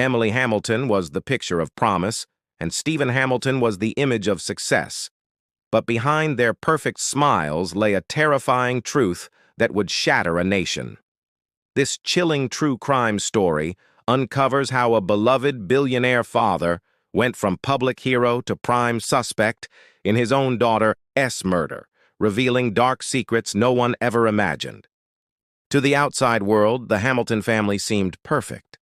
Emily Hamilton was the picture of promise, and Stephen Hamilton was the image of success. But behind their perfect smiles lay a terrifying truth that would shatter a nation. This chilling true crime story uncovers how a beloved billionaire father went from public hero to prime suspect in his own daughter's murder, revealing dark secrets no one ever imagined. To the outside world, the Hamilton family seemed perfect.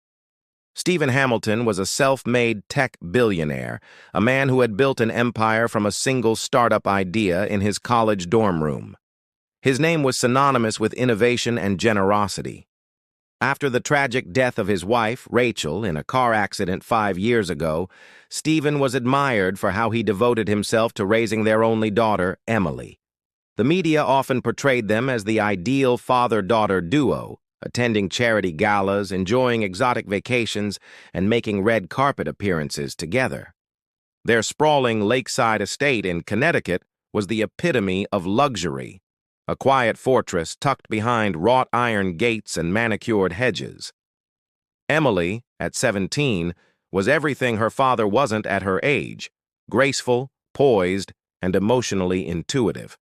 Stephen Hamilton was a self-made tech billionaire, a man who had built an empire from a single startup idea in his college dorm room. His name was synonymous with innovation and generosity. After the tragic death of his wife, Rachel, in a car accident 5 years ago, Stephen was admired for how he devoted himself to raising their only daughter, Emily. The media often portrayed them as the ideal father-daughter duo, attending charity galas, enjoying exotic vacations, and making red carpet appearances together. Their sprawling lakeside estate in Connecticut was the epitome of luxury, a quiet fortress tucked behind wrought iron gates and manicured hedges. Emily, at 17, was everything her father wasn't at her age: graceful, poised, and emotionally intuitive.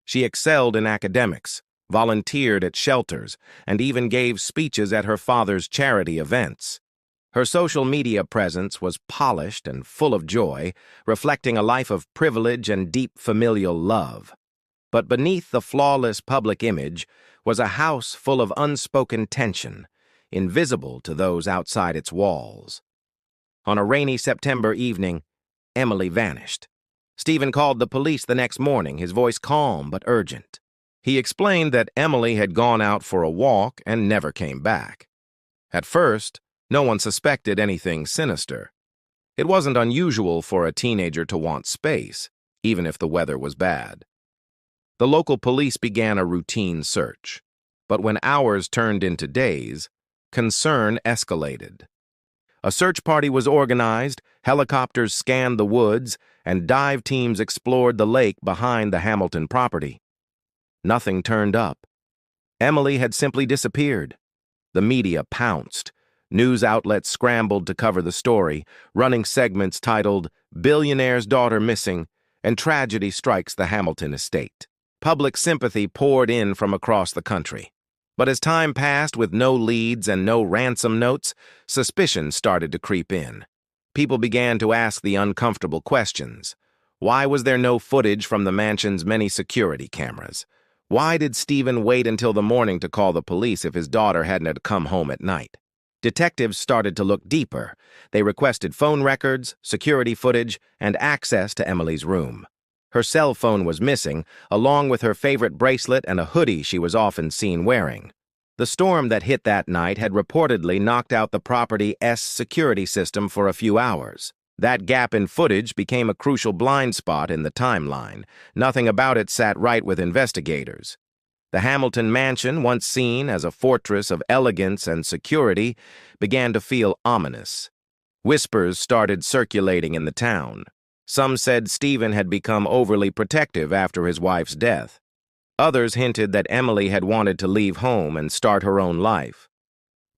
She excelled in academics, volunteered at shelters, and even gave speeches at her father's charity events. Her social media presence was polished and full of joy, reflecting a life of privilege and deep familial love. But beneath the flawless public image was a house full of unspoken tension, invisible to those outside its walls. On a rainy September evening, Emily vanished. Stephen called the police the next morning, his voice calm but urgent. He explained that Emily had gone out for a walk and never came back. At first, no one suspected anything sinister. It wasn't unusual for a teenager to want space, even if the weather was bad. The local police began a routine search, but when hours turned into days, concern escalated. A search party was organized, helicopters scanned the woods, and dive teams explored the lake behind the Hamilton property. Nothing turned up. Emily had simply disappeared. The media pounced. News outlets scrambled to cover the story, running segments titled "Billionaire's Daughter Missing" and "Tragedy Strikes the Hamilton Estate." Public sympathy poured in from across the country. But as time passed with no leads and no ransom notes, suspicion started to creep in. People began to ask the uncomfortable questions. Why was there no footage from the mansion's many security cameras? Why did Stephen wait until the morning to call the police if his daughter hadn't come home at night? Detectives started to look deeper. They requested phone records, security footage, and access to Emily's room. Her cell phone was missing, along with her favorite bracelet and a hoodie she was often seen wearing. The storm that hit that night had reportedly knocked out the property's security system for a few hours. That gap in footage became a crucial blind spot in the timeline. Nothing about it sat right with investigators. The Hamilton mansion, once seen as a fortress of elegance and security, began to feel ominous. Whispers started circulating in the town. Some said Stephen had become overly protective after his wife's death. Others hinted that Emily had wanted to leave home and start her own life.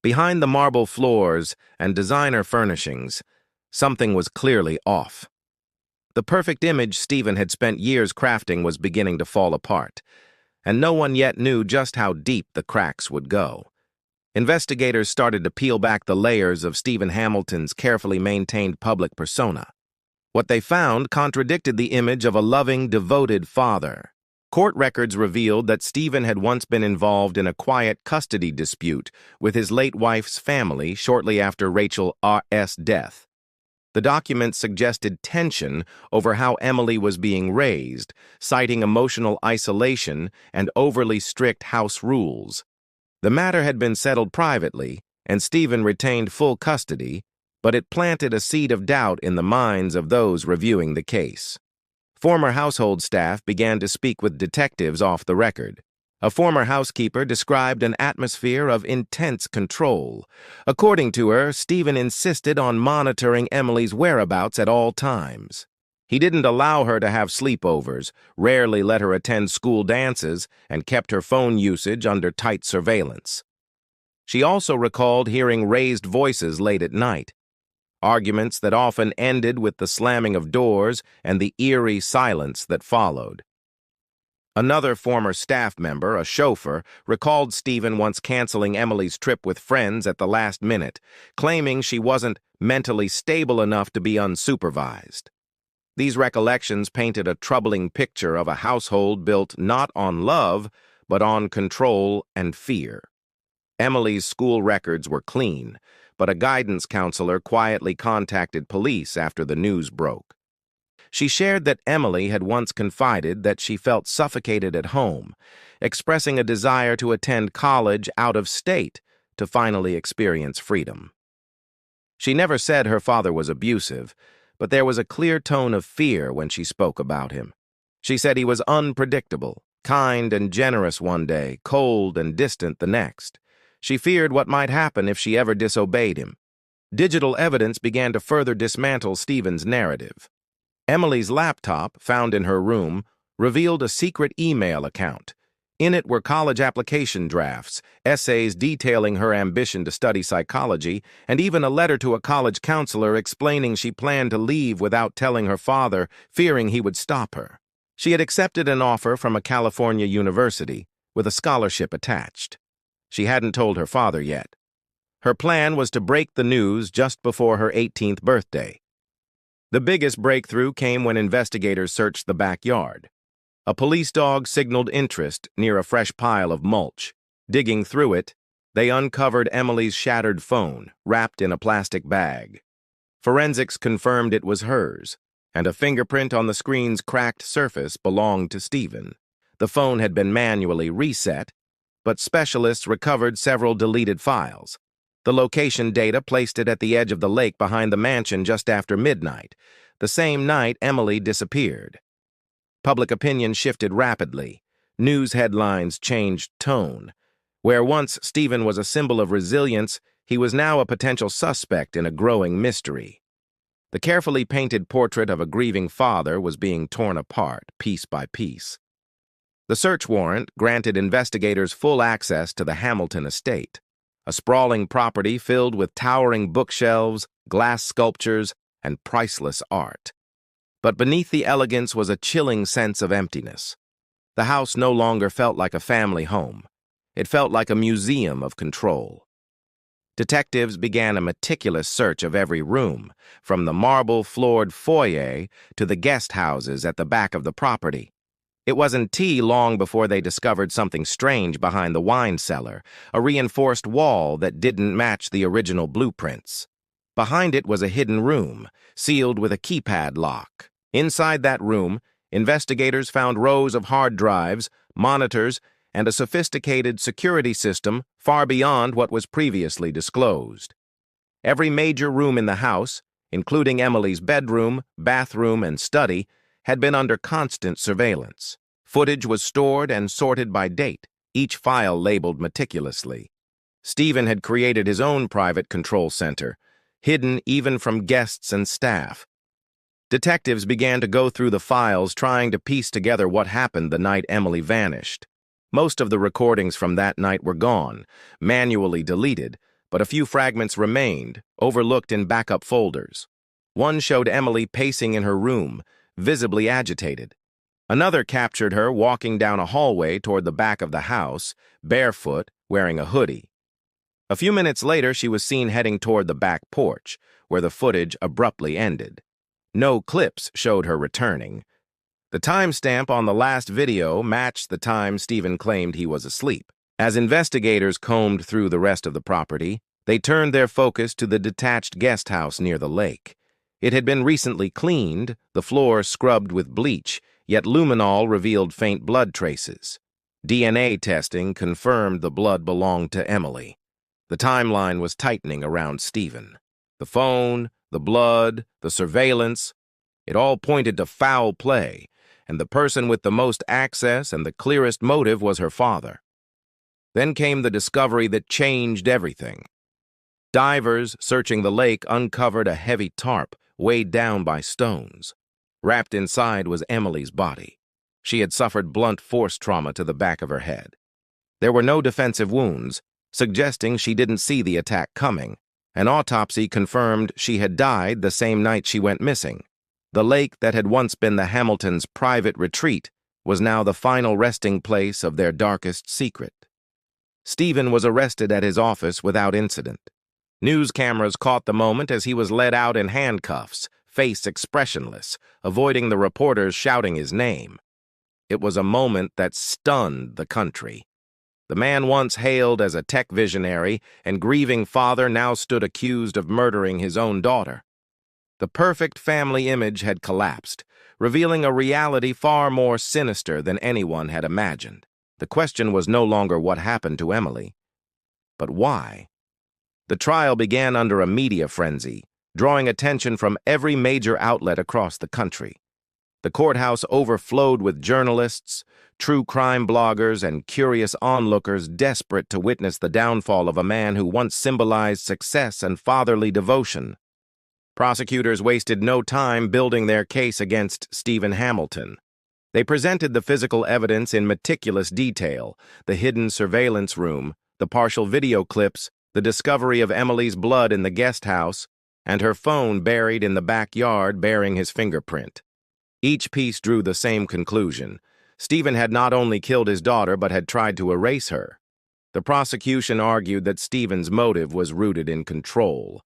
Behind the marble floors and designer furnishings, something was clearly off. The perfect image Stephen had spent years crafting was beginning to fall apart, and no one yet knew just how deep the cracks would go. Investigators started to peel back the layers of Stephen Hamilton's carefully maintained public persona. What they found contradicted the image of a loving, devoted father. Court records revealed that Stephen had once been involved in a quiet custody dispute with his late wife's family shortly after Rachel's death. The documents suggested tension over how Emily was being raised, citing emotional isolation and overly strict house rules. The matter had been settled privately, and Stephen retained full custody, but it planted a seed of doubt in the minds of those reviewing the case. Former household staff began to speak with detectives off the record. A former housekeeper described an atmosphere of intense control. According to her, Stephen insisted on monitoring Emily's whereabouts at all times. He didn't allow her to have sleepovers, rarely let her attend school dances, and kept her phone usage under tight surveillance. She also recalled hearing raised voices late at night, arguments that often ended with the slamming of doors and the eerie silence that followed. Another former staff member, a chauffeur, recalled Stephen once canceling Emily's trip with friends at the last minute, claiming she wasn't mentally stable enough to be unsupervised. These recollections painted a troubling picture of a household built not on love, but on control and fear. Emily's school records were clean, but a guidance counselor quietly contacted police after the news broke. She shared that Emily had once confided that she felt suffocated at home, expressing a desire to attend college out of state to finally experience freedom. She never said her father was abusive, but there was a clear tone of fear when she spoke about him. She said he was unpredictable, kind and generous one day, cold and distant the next. She feared what might happen if she ever disobeyed him. Digital evidence began to further dismantle Stephen's narrative. Emily's laptop, found in her room, revealed a secret email account. In it were college application drafts, essays detailing her ambition to study psychology, and even a letter to a college counselor explaining she planned to leave without telling her father, fearing he would stop her. She had accepted an offer from a California university, with a scholarship attached. She hadn't told her father yet. Her plan was to break the news just before her 18th birthday. The biggest breakthrough came when investigators searched the backyard. A police dog signaled interest near a fresh pile of mulch. Digging through it, they uncovered Emily's shattered phone, wrapped in a plastic bag. Forensics confirmed it was hers, and a fingerprint on the screen's cracked surface belonged to Stephen. The phone had been manually reset, but specialists recovered several deleted files. The location data placed it at the edge of the lake behind the mansion just after midnight, the same night Emily disappeared. Public opinion shifted rapidly. News headlines changed tone. Where once Stephen was a symbol of resilience, he was now a potential suspect in a growing mystery. The carefully painted portrait of a grieving father was being torn apart, piece by piece. The search warrant granted investigators full access to the Hamilton estate, a sprawling property filled with towering bookshelves, glass sculptures, and priceless art. But beneath the elegance was a chilling sense of emptiness. The house no longer felt like a family home. It felt like a museum of control. Detectives began a meticulous search of every room, from the marble-floored foyer to the guest houses at the back of the property. It wasn't long before they discovered something strange behind the wine cellar, a reinforced wall that didn't match the original blueprints. Behind it was a hidden room, sealed with a keypad lock. Inside that room, investigators found rows of hard drives, monitors, and a sophisticated security system far beyond what was previously disclosed. Every major room in the house, including Emily's bedroom, bathroom, and study, had been under constant surveillance. Footage was stored and sorted by date, each file labeled meticulously. Stephen had created his own private control center, hidden even from guests and staff. Detectives began to go through the files trying to piece together what happened the night Emily vanished. Most of the recordings from that night were gone, manually deleted, but a few fragments remained, overlooked in backup folders. One showed Emily pacing in her room, visibly agitated. Another captured her walking down a hallway toward the back of the house, barefoot, wearing a hoodie. A few minutes later, she was seen heading toward the back porch, where the footage abruptly ended. No clips showed her returning. The timestamp on the last video matched the time Stephen claimed he was asleep. As investigators combed through the rest of the property, they turned their focus to the detached guest house near the lake. It had been recently cleaned, the floor scrubbed with bleach, yet luminol revealed faint blood traces. DNA testing confirmed the blood belonged to Emily. The timeline was tightening around Stephen. The phone, the blood, the surveillance, it all pointed to foul play, and the person with the most access and the clearest motive was her father. Then came the discovery that changed everything. Divers searching the lake uncovered a heavy tarp weighed down by stones. Wrapped inside was Emily's body. She had suffered blunt force trauma to the back of her head. There were no defensive wounds, suggesting she didn't see the attack coming, An autopsy confirmed she had died the same night she went missing. The lake that had once been the Hamiltons' private retreat was now the final resting place of their darkest secret. Stephen was arrested at his office without incident. News cameras caught the moment as he was led out in handcuffs, face expressionless, avoiding the reporters shouting his name. It was a moment that stunned the country. The man once hailed as a tech visionary and grieving father now stood accused of murdering his own daughter. The perfect family image had collapsed, revealing a reality far more sinister than anyone had imagined. The question was no longer what happened to Emily, but why? The trial began under a media frenzy, drawing attention from every major outlet across the country. The courthouse overflowed with journalists, true crime bloggers, and curious onlookers desperate to witness the downfall of a man who once symbolized success and fatherly devotion. Prosecutors wasted no time building their case against Stephen Hamilton. They presented the physical evidence in meticulous detail: the hidden surveillance room, the partial video clips, the discovery of Emily's blood in the guest house, and her phone buried in the backyard bearing his fingerprint. Each piece drew the same conclusion. Stephen had not only killed his daughter but had tried to erase her. The prosecution argued that Stephen's motive was rooted in control.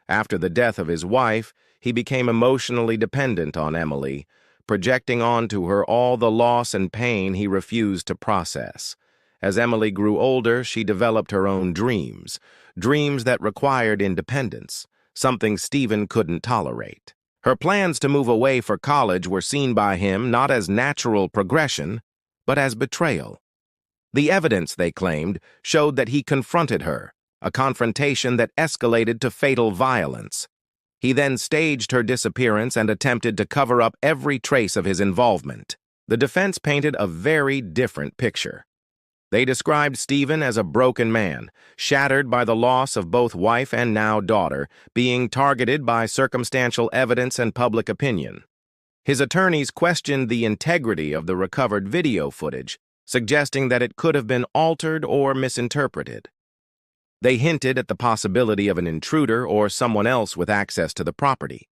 After the death of his wife, he became emotionally dependent on Emily, projecting onto her all the loss and pain he refused to process. As Emily grew older, she developed her own dreams that required independence, something Stephen couldn't tolerate. Her plans to move away for college were seen by him not as natural progression, but as betrayal. The evidence, they claimed, showed that he confronted her, a confrontation that escalated to fatal violence. He then staged her disappearance and attempted to cover up every trace of his involvement. The defense painted a very different picture. They described Stephen as a broken man, shattered by the loss of both wife and now daughter, being targeted by circumstantial evidence and public opinion. His attorneys questioned the integrity of the recovered video footage, suggesting that it could have been altered or misinterpreted. They hinted at the possibility of an intruder or someone else with access to the property.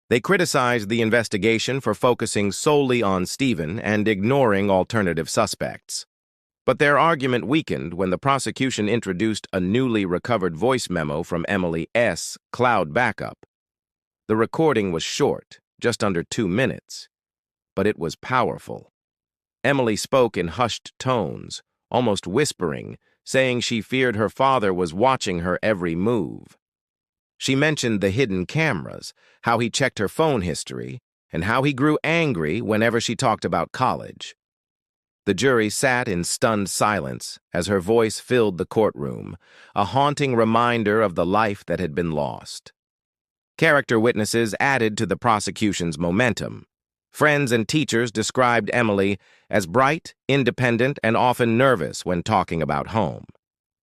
They criticized the investigation for focusing solely on Stephen and ignoring alternative suspects. But their argument weakened when the prosecution introduced a newly recovered voice memo from Emily's cloud backup. The recording was short, just under 2 minutes, but it was powerful. Emily spoke in hushed tones, almost whispering, saying she feared her father was watching her every move. She mentioned the hidden cameras, how he checked her phone history, and how he grew angry whenever she talked about college. The jury sat in stunned silence as her voice filled the courtroom, a haunting reminder of the life that had been lost. Character witnesses added to the prosecution's momentum. Friends and teachers described Emily as bright, independent, and often nervous when talking about home.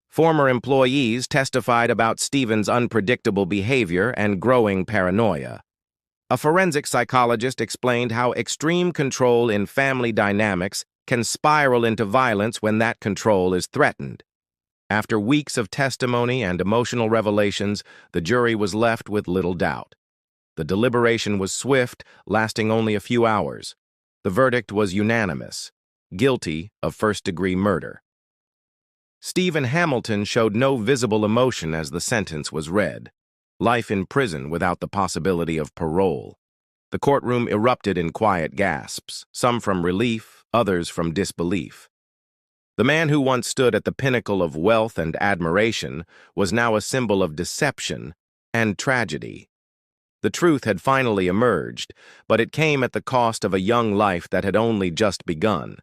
Former employees testified about Stephen's unpredictable behavior and growing paranoia. A forensic psychologist explained how extreme control in family dynamics can spiral into violence when that control is threatened. After weeks of testimony and emotional revelations, the jury was left with little doubt. The deliberation was swift, lasting only a few hours. The verdict was unanimous: guilty of first-degree murder. Stephen Hamilton showed no visible emotion as the sentence was read. Life in prison without the possibility of parole. The courtroom erupted in quiet gasps, some from relief, others from disbelief. The man who once stood at the pinnacle of wealth and admiration was now a symbol of deception and tragedy. The truth had finally emerged, but it came at the cost of a young life that had only just begun.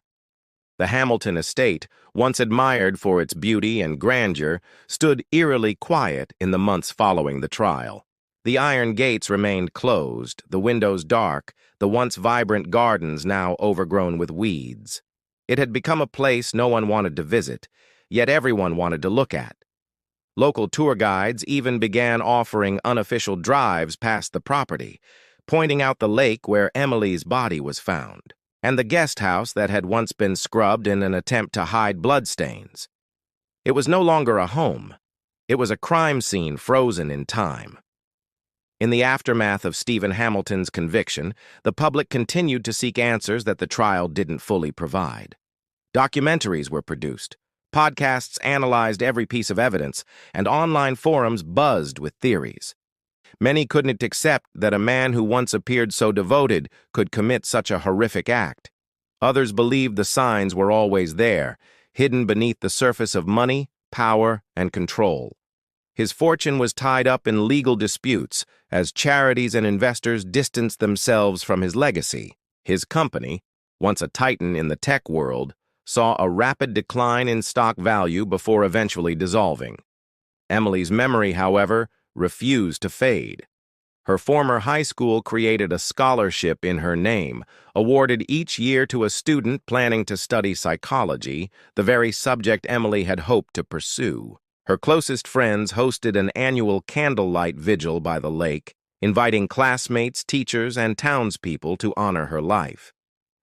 The Hamilton estate, once admired for its beauty and grandeur, stood eerily quiet in the months following the trial. The iron gates remained closed, the windows dark, the once vibrant gardens now overgrown with weeds. It had become a place no one wanted to visit, yet everyone wanted to look at. Local tour guides even began offering unofficial drives past the property, pointing out the lake where Emily's body was found, and the guest house that had once been scrubbed in an attempt to hide bloodstains. It was no longer a home. It was a crime scene frozen in time. In the aftermath of Stephen Hamilton's conviction, the public continued to seek answers that the trial didn't fully provide. Documentaries were produced, podcasts analyzed every piece of evidence, and online forums buzzed with theories. Many couldn't accept that a man who once appeared so devoted could commit such a horrific act. Others believed the signs were always there, hidden beneath the surface of money, power, and control. His fortune was tied up in legal disputes as charities and investors distanced themselves from his legacy. His company, once a titan in the tech world, saw a rapid decline in stock value before eventually dissolving. Emily's memory, however, refused to fade. Her former high school created a scholarship in her name, awarded each year to a student planning to study psychology, the very subject Emily had hoped to pursue. Her closest friends hosted an annual candlelight vigil by the lake, inviting classmates, teachers, and townspeople to honor her life.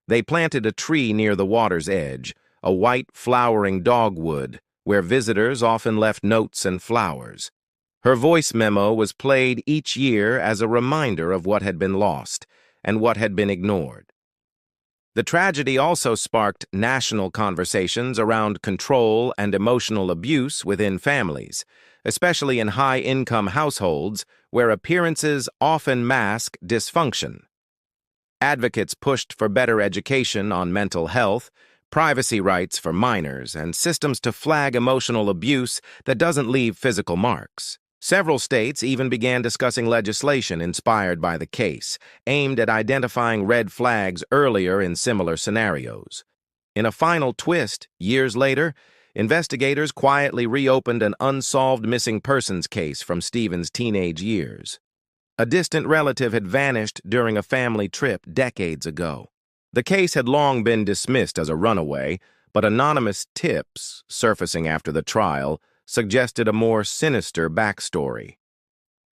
They planted a tree near the water's edge, a white, flowering dogwood, where visitors often left notes and flowers. Her voice memo was played each year as a reminder of what had been lost and what had been ignored. The tragedy also sparked national conversations around control and emotional abuse within families, especially in high-income households where appearances often mask dysfunction. Advocates pushed for better education on mental health, privacy rights for minors, and systems to flag emotional abuse that doesn't leave physical marks. Several states even began discussing legislation inspired by the case, aimed at identifying red flags earlier in similar scenarios. In a final twist, years later, investigators quietly reopened an unsolved missing persons case from Stephen's teenage years. A distant relative had vanished during a family trip decades ago. The case had long been dismissed as a runaway, but anonymous tips, surfacing after the trial, suggested a more sinister backstory.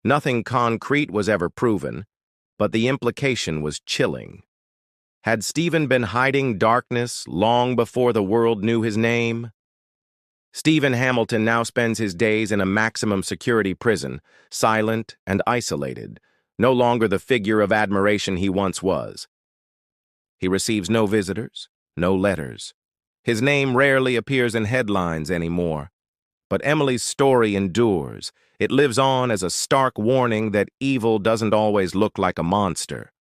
Nothing concrete was ever proven, but the implication was chilling. Had Stephen been hiding darkness long before the world knew his name? Stephen Hamilton now spends his days in a maximum security prison, silent and isolated, no longer the figure of admiration he once was. He receives no visitors, no letters. His name rarely appears in headlines anymore. But Emily's story endures. It lives on as a stark warning that evil doesn't always look like a monster.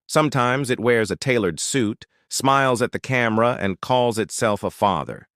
Sometimes it wears a tailored suit, smiles at the camera, and calls itself a father.